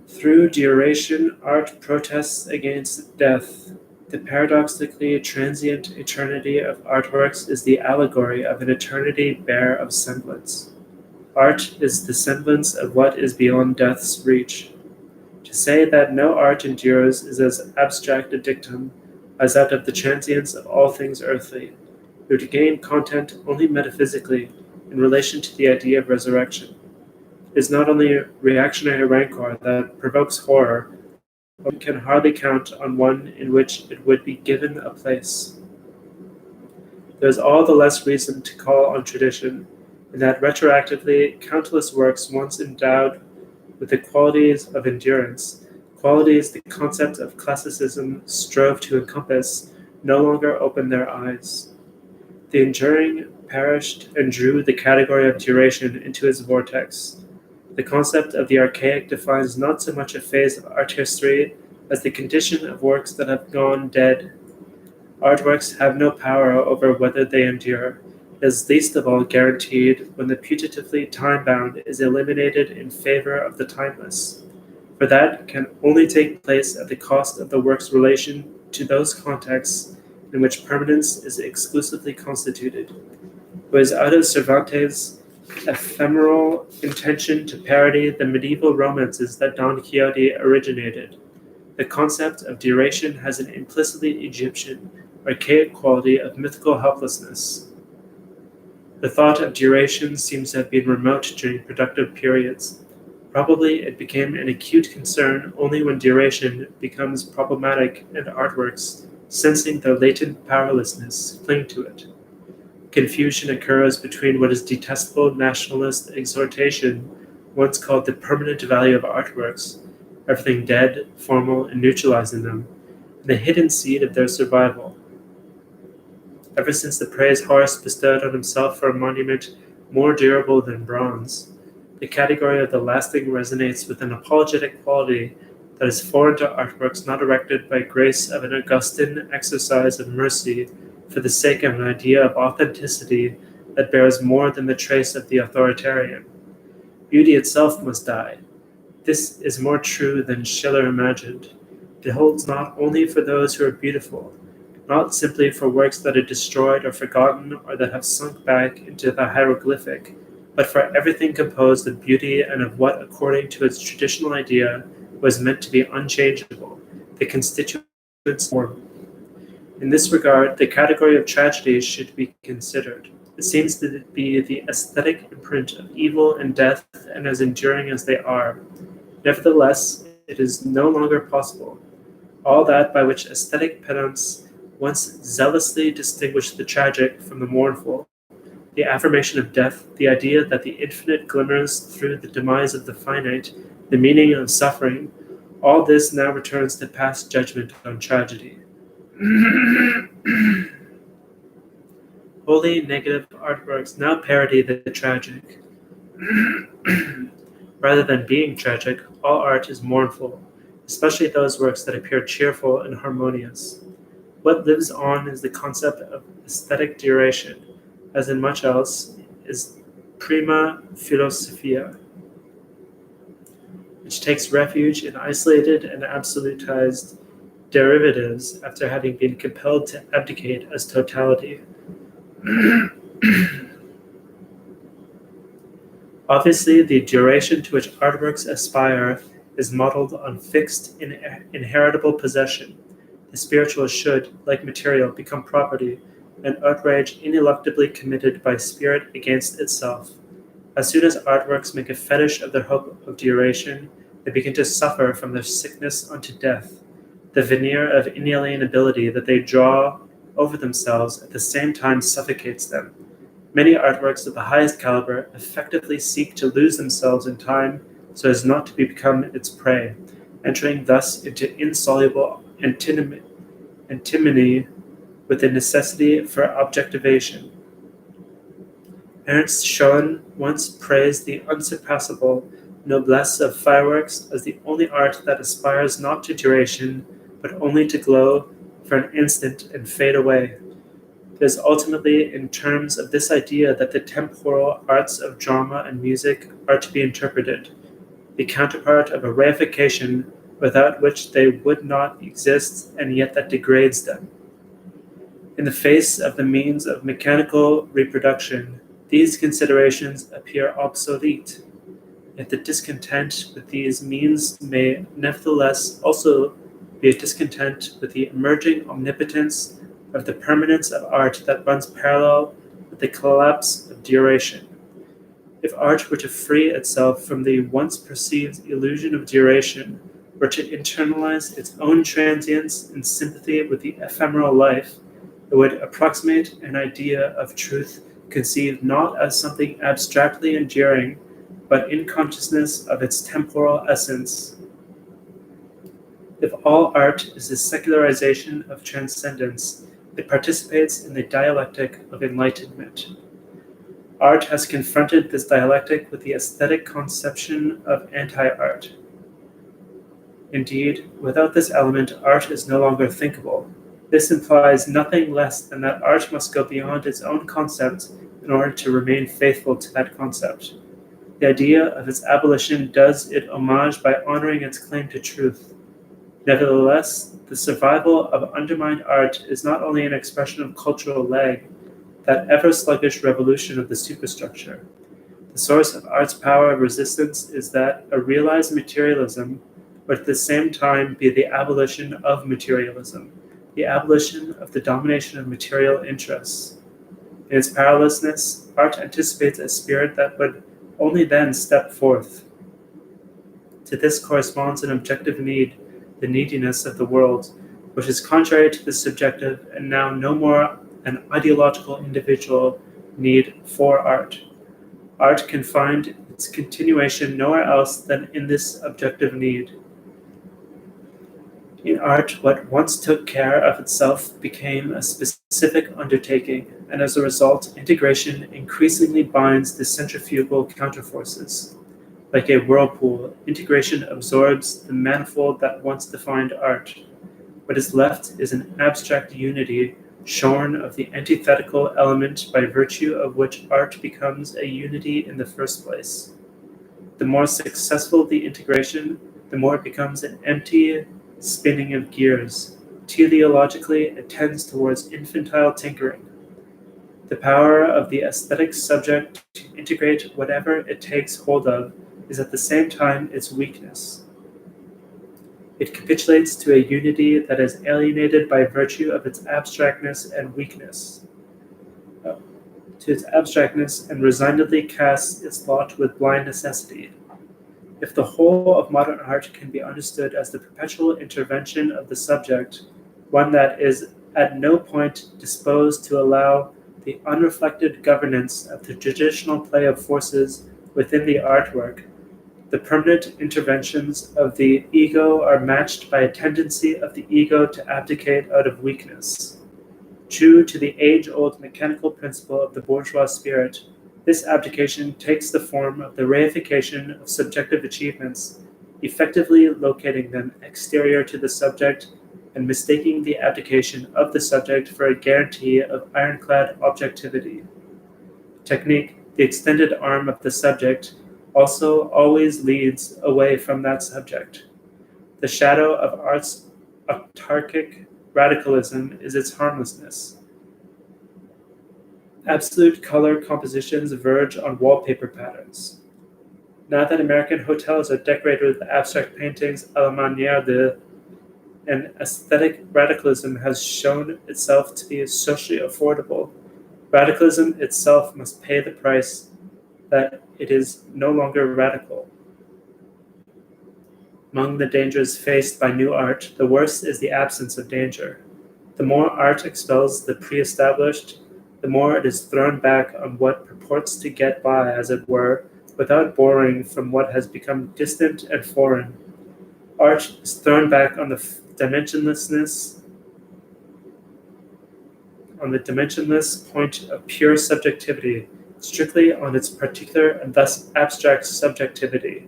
Through duration, art protests against death. The paradoxically transient eternity of artworks is the allegory of an eternity bare of semblance. Art is the semblance of what is beyond death's reach. To say that no art endures is as abstract a dictum as that of the transience of all things earthly. It would gain content only metaphysically in relation to the idea of resurrection. It is not only reactionary rancor that provokes horror, but one can hardly count on one in which it would be given a place. There is all the less reason to call on tradition, in that retroactively countless works once endowed with the qualities of endurance, qualities the concept of classicism strove to encompass, no longer open their eyes. The enduring perished and drew the category of duration into its vortex. The concept of the archaic defines not so much a phase of art history as the condition of works that have gone dead. Artworks have no power over whether they endure. It is least of all guaranteed when the putatively time-bound is eliminated in favor of the timeless, for that can only take place at the cost of the work's relation to those contexts in which permanence is exclusively constituted. It was out of Cervantes' ephemeral intention to parody the medieval romances that Don Quixote originated. The concept of duration has an implicitly Egyptian, archaic quality of mythical helplessness. The thought of duration seems to have been remote during productive periods. Probably it became an acute concern only when duration becomes problematic and artworks, sensing their latent powerlessness, cling to it. Confusion occurs between what is detestable nationalist exhortation, once called the permanent value of artworks, everything dead, formal, and neutralized in them, and the hidden seed of their survival. Ever since the praise Horace bestowed on himself for a monument more durable than bronze, the category of the lasting resonates with an apologetic quality that is foreign to artworks not erected by grace of an Augustan exercise of mercy for the sake of an idea of authenticity that bears more than the trace of the authoritarian. Beauty itself must die. This is more true than Schiller imagined. It holds not only for those who are beautiful, not simply for works that are destroyed or forgotten or that have sunk back into the hieroglyphic, but for everything composed of beauty and of what, according to its traditional idea, was meant to be unchangeable, the constituents form. In this regard, the category of tragedy should be considered. It seems to be the aesthetic imprint of evil and death and as enduring as they are. Nevertheless, it is no longer possible. All that by which aesthetic pedants once zealously distinguished the tragic from the mournful, the affirmation of death, the idea that the infinite glimmers through the demise of the finite, the meaning of suffering, all this now returns to pass judgment on tragedy. Wholly negative artworks now parody the tragic. Rather than being tragic, all art is mournful, especially those works that appear cheerful and harmonious. What lives on is the concept of aesthetic duration, as in much else, is prima philosophia, which takes refuge in isolated and absolutized derivatives after having been compelled to abdicate as totality. Obviously, the duration to which artworks aspire is modeled on fixed, inheritable possession. The spiritual should, like material, become property, an outrage ineluctably committed by spirit against itself. As soon as artworks make a fetish of their hope of duration, they begin to suffer from their sickness unto death. The veneer of inalienability that they draw over themselves at the same time suffocates them. Many artworks of the highest caliber effectively seek to lose themselves in time so as not to become its prey, entering thus into insoluble antinomy with the necessity for objectivation. Ernst Schoen once praised the unsurpassable noblesse of fireworks as the only art that aspires not to duration, but only to glow for an instant and fade away. It is ultimately in terms of this idea that the temporal arts of drama and music are to be interpreted, the counterpart of a reification without which they would not exist and yet that degrades them. In the face of the means of mechanical reproduction, these considerations appear obsolete. Yet the discontent with these means may nevertheless also be a discontent with the emerging omnipotence of the permanence of art that runs parallel with the collapse of duration. If art were to free itself from the once perceived illusion of duration, were to internalize its own transience in sympathy with the ephemeral life, it would approximate an idea of truth conceived not as something abstractly enduring, but in consciousness of its temporal essence. If all art is the secularization of transcendence, it participates in the dialectic of enlightenment. Art has confronted this dialectic with the aesthetic conception of anti-art. Indeed, without this element, art is no longer thinkable. This implies nothing less than that art must go beyond its own concept in order to remain faithful to that concept. The idea of its abolition does it homage by honoring its claim to truth. Nevertheless, the survival of undermined art is not only an expression of cultural lag, that ever-sluggish revolution of the superstructure. The source of art's power of resistance is that a realized materialism would at the same time be the abolition of materialism, the abolition of the domination of material interests. In its powerlessness, art anticipates a spirit that would only then step forth. To this corresponds an objective need, the neediness of the world, which is contrary to the subjective and now no more an ideological individual need for art. Art can find its continuation nowhere else than in this objective need. In art, what once took care of itself became a specific undertaking, and as a result, integration increasingly binds the centrifugal counterforces. Like a whirlpool, integration absorbs the manifold that once defined art. What is left is an abstract unity shorn of the antithetical element by virtue of which art becomes a unity in the first place. The more successful the integration, the more it becomes an empty spinning of gears. Teleologically, it tends towards infantile tinkering. The power of the aesthetic subject to integrate whatever it takes hold of is at the same time its weakness. It capitulates to a unity that is alienated by virtue of its abstractness and weakness. To its abstractness and resignedly casts its lot with blind necessity. If the whole of modern art can be understood as the perpetual intervention of the subject, one that is at no point disposed to allow the unreflected governance of the traditional play of forces within the artwork, the permanent interventions of the ego are matched by a tendency of the ego to abdicate out of weakness. True to the age-old mechanical principle of the bourgeois spirit, this abdication takes the form of the reification of subjective achievements, effectively locating them exterior to the subject and mistaking the abdication of the subject for a guarantee of ironclad objectivity. Technique, the extended arm of the subject, also always leads away from that subject. The shadow of art's autarkic radicalism is its harmlessness. Absolute color compositions verge on wallpaper patterns. Now that American hotels are decorated with abstract paintings a la manière de, and aesthetic radicalism has shown itself to be socially affordable, radicalism itself must pay the price that it is no longer radical. Among the dangers faced by new art, the worst is the absence of danger. The more art expels the pre-established, the more it is thrown back on what purports to get by, as it were, without borrowing from what has become distant and foreign. Art is thrown back on the dimensionless point of pure subjectivity, strictly on its particular and thus abstract subjectivity.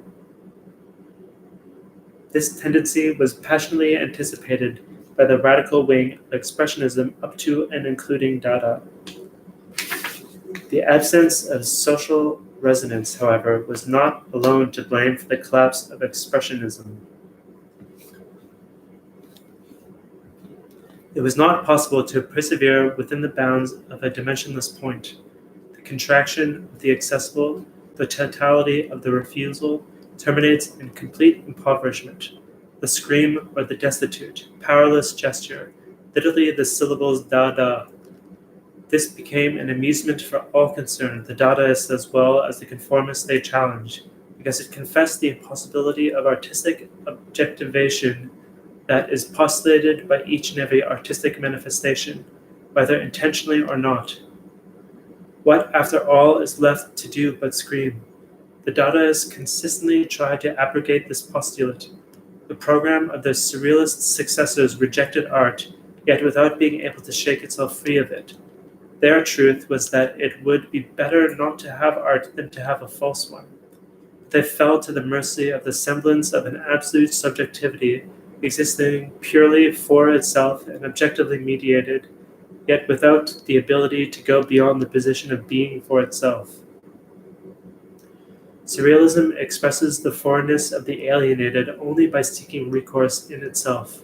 This tendency was passionately anticipated by the radical wing of Expressionism up to and including Dada. The absence of social resonance, however, was not alone to blame for the collapse of Expressionism. It was not possible to persevere within the bounds of a dimensionless point. The contraction of the accessible, the totality of the refusal, terminates in complete impoverishment. The scream or the destitute, powerless gesture, literally the syllables Dada. This became an amusement for all concerned, the Dadaists as well as the conformists they challenged, because it confessed the impossibility of artistic objectivation that is postulated by each and every artistic manifestation, whether intentionally or not. What, after all, is left to do but scream? The Dadaists consistently tried to abrogate this postulate. The program of their surrealist successors rejected art, yet without being able to shake itself free of it. Their truth was that it would be better not to have art than to have a false one. They fell to the mercy of the semblance of an absolute subjectivity existing purely for itself and objectively mediated, yet without the ability to go beyond the position of being for itself. Surrealism expresses the foreignness of the alienated only by seeking recourse in itself.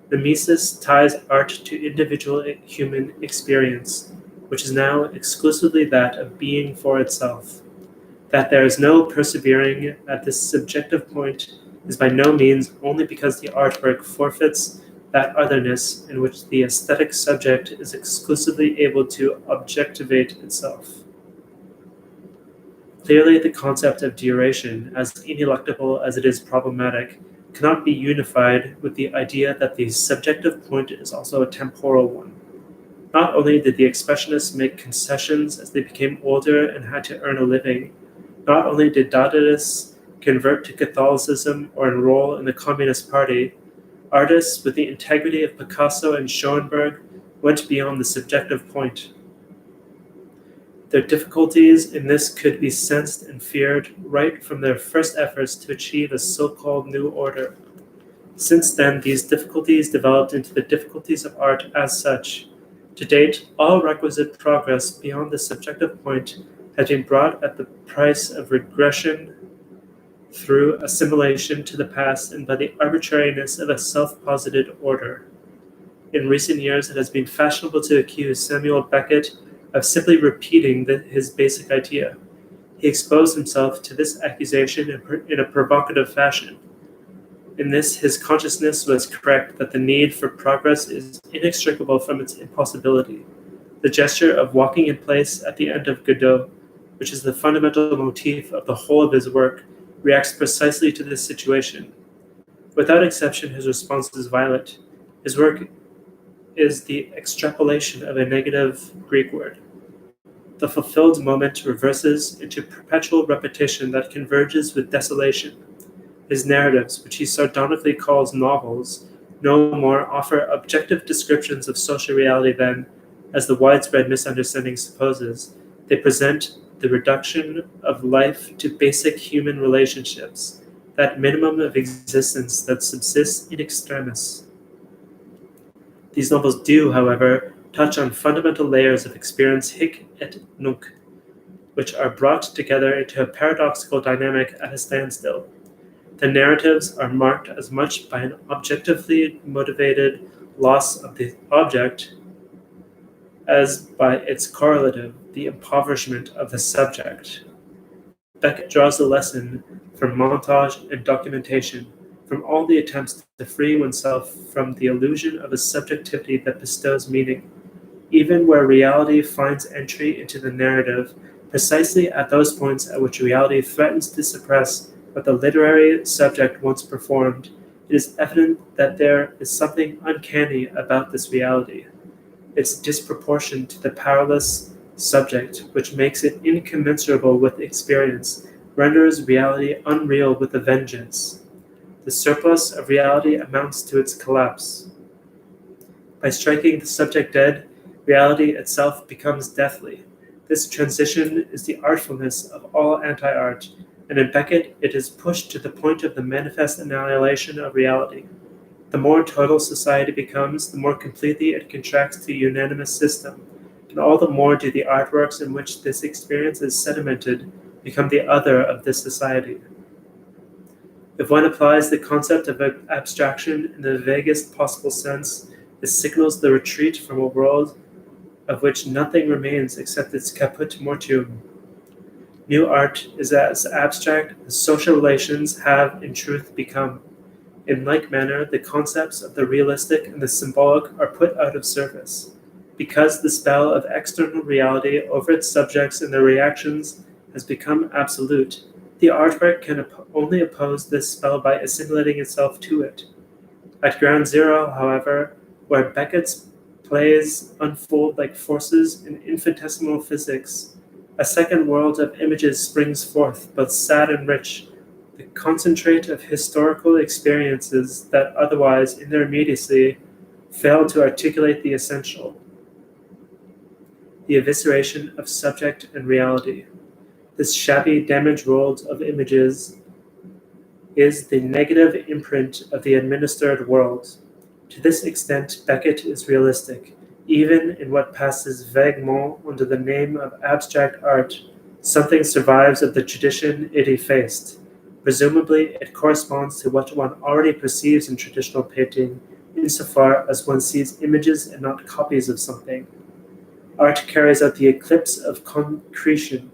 The Mises ties art to individual human experience, which is now exclusively that of being for itself. That there is no persevering at this subjective point is by no means only because the artwork forfeits that otherness in which the aesthetic subject is exclusively able to objectivate itself. Clearly, the concept of duration, as ineluctable as it is problematic, cannot be unified with the idea that the subjective point is also a temporal one. Not only did the expressionists make concessions as they became older and had to earn a living, not only did Dadaists convert to Catholicism or enroll in the Communist Party, artists with the integrity of Picasso and Schoenberg went beyond the subjective point. Their difficulties in this could be sensed and feared right from their first efforts to achieve a so-called new order. Since then, these difficulties developed into the difficulties of art as such. To date, all requisite progress beyond the subjective point has been brought at the price of regression through assimilation to the past and by the arbitrariness of a self-posited order. In recent years, it has been fashionable to accuse Samuel Beckett of simply repeating his basic idea. He exposed himself to this accusation in a provocative fashion. In this, his consciousness was correct that the need for progress is inextricable from its impossibility. The gesture of walking in place at the end of Godot, which is the fundamental motif of the whole of his work, reacts precisely to this situation. Without exception, his response is violent. His work is the extrapolation of a negative Greek word. The fulfilled moment reverses into perpetual repetition that converges with desolation. His narratives, which he sardonically calls novels, no more offer objective descriptions of social reality than, as the widespread misunderstanding supposes, they present the reduction of life to basic human relationships, that minimum of existence that subsists in extremis. These novels do, however, touch on fundamental layers of experience hic et nunc, which are brought together into a paradoxical dynamic at a standstill. The narratives are marked as much by an objectively motivated loss of the object as by its correlative, the impoverishment of the subject. Beckett draws the lesson from montage and documentation, from all the attempts to free oneself from the illusion of a subjectivity that bestows meaning, even where reality finds entry into the narrative, precisely at those points at which reality threatens to suppress what the literary subject once performed. It is evident that there is something uncanny about this reality. Its disproportion to the powerless subject, which makes it incommensurable with experience, renders reality unreal with a vengeance. The surplus of reality amounts to its collapse. By striking the subject dead, reality itself becomes deathly. This transition is the artfulness of all anti-art, and in Beckett it is pushed to the point of the manifest annihilation of reality. The more total society becomes, the more completely it contracts to a unanimous system, and all the more do the artworks in which this experience is sedimented become the other of this society. If one applies the concept of abstraction in the vaguest possible sense, it signals the retreat from a world of which nothing remains except its caput mortuum. New art is as abstract as social relations have in truth become. In like manner, the concepts of the realistic and the symbolic are put out of service. Because the spell of external reality over its subjects and their reactions has become absolute, the artwork can only oppose this spell by assimilating itself to it. At ground zero, however, where Beckett's plays unfold like forces in infinitesimal physics, a second world of images springs forth, both sad and rich, the concentrate of historical experiences that otherwise, in their immediacy, fail to articulate the essential, the evisceration of subject and reality. This shabby, damaged world of images is the negative imprint of the administered world. To this extent, Beckett is realistic. Even in what passes vaguement under the name of abstract art, something survives of the tradition it effaced. Presumably, it corresponds to what one already perceives in traditional painting, insofar as one sees images and not copies of something. Art carries out the eclipse of concretion,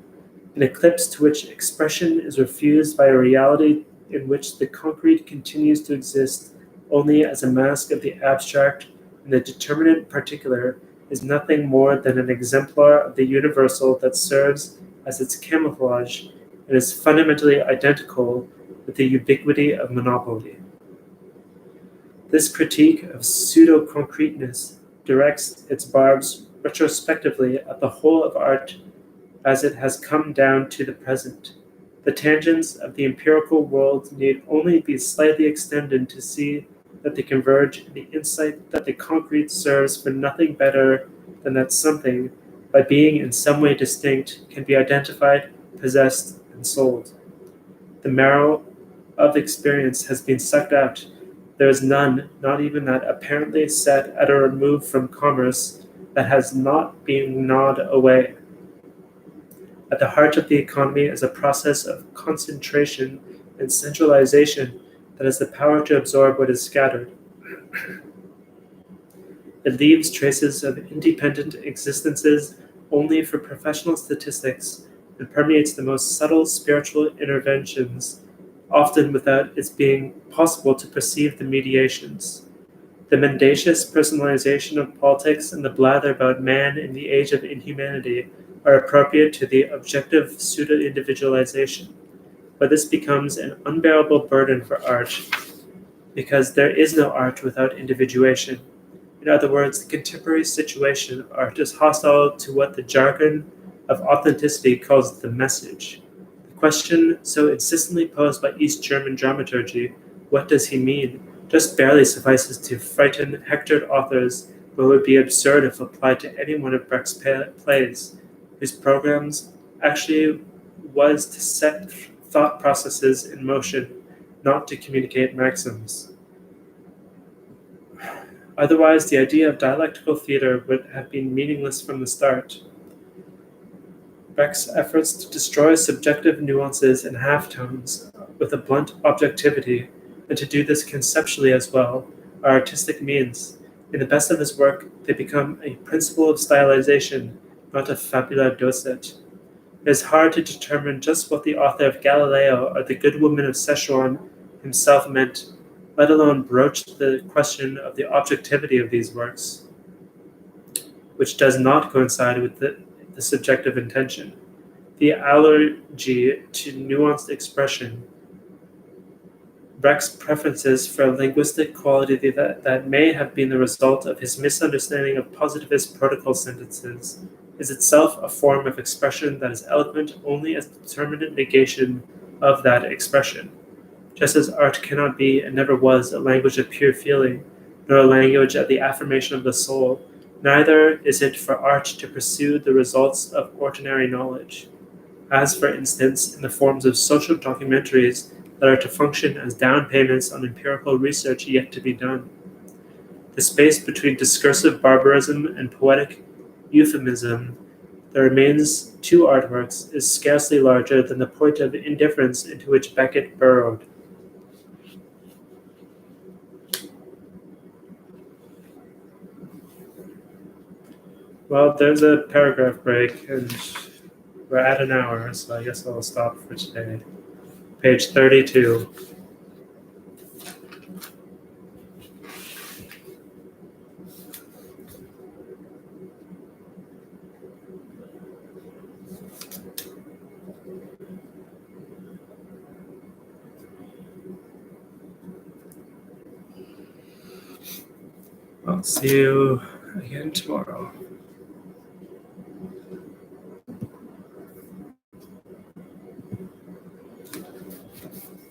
an eclipse to which expression is refused by a reality in which the concrete continues to exist only as a mask of the abstract, and the determinate particular is nothing more than an exemplar of the universal that serves as its camouflage and is fundamentally identical with the ubiquity of monopoly. This critique of pseudo-concreteness directs its barbs retrospectively at the whole of art as it has come down to the present. The tangents of the empirical world need only be slightly extended to see that they converge in the insight that the concrete serves for nothing better than that something, by being in some way distinct, can be identified, possessed, and sold. The marrow of experience has been sucked out. There is none, not even that apparently set at a remove from commerce, that has not been gnawed away. At the heart of the economy is a process of concentration and centralization that has the power to absorb what is scattered. It leaves traces of independent existences only for professional statistics and permeates the most subtle spiritual interventions, often without its being possible to perceive the mediations. The mendacious personalization of politics and the blather about man in the age of inhumanity are appropriate to the objective pseudo-individualization, but this becomes an unbearable burden for art, because there is no art without individuation. In other words, the contemporary situation of art is hostile to what the jargon of authenticity calls the message. The question so insistently posed by East German dramaturgy, what does he mean, just barely suffices to frighten hectored authors, but would be absurd if applied to any one of Brecht's plays, whose programs actually was to set thought processes in motion, not to communicate maxims. Otherwise, the idea of dialectical theater would have been meaningless from the start. Brecht's efforts to destroy subjective nuances and half-tones with a blunt objectivity, and to do this conceptually as well, are artistic means. In the best of his work, they become a principle of stylization, not a fabula docet. It is hard to determine just what the author of Galileo or the Good Woman of Szechuan himself meant, let alone broach the question of the objectivity of these works, which does not coincide with the subjective intention. The allergy to nuanced expression, Brecht's preferences for a linguistic quality that may have been the result of his misunderstanding of positivist protocol sentences, is itself a form of expression that is eloquent only as the determinate negation of that expression. Just as art cannot be and never was a language of pure feeling, nor a language of the affirmation of the soul, neither is it for art to pursue the results of ordinary knowledge, as for instance in the forms of social documentaries that are to function as down payments on empirical research yet to be done. The space between discursive barbarism and poetic euphemism that remains to artworks is scarcely larger than the point of indifference into which Beckett burrowed. Well, there's a paragraph break, and we're at an hour, so I guess I'll stop for today. Page 32. I'll see you again tomorrow.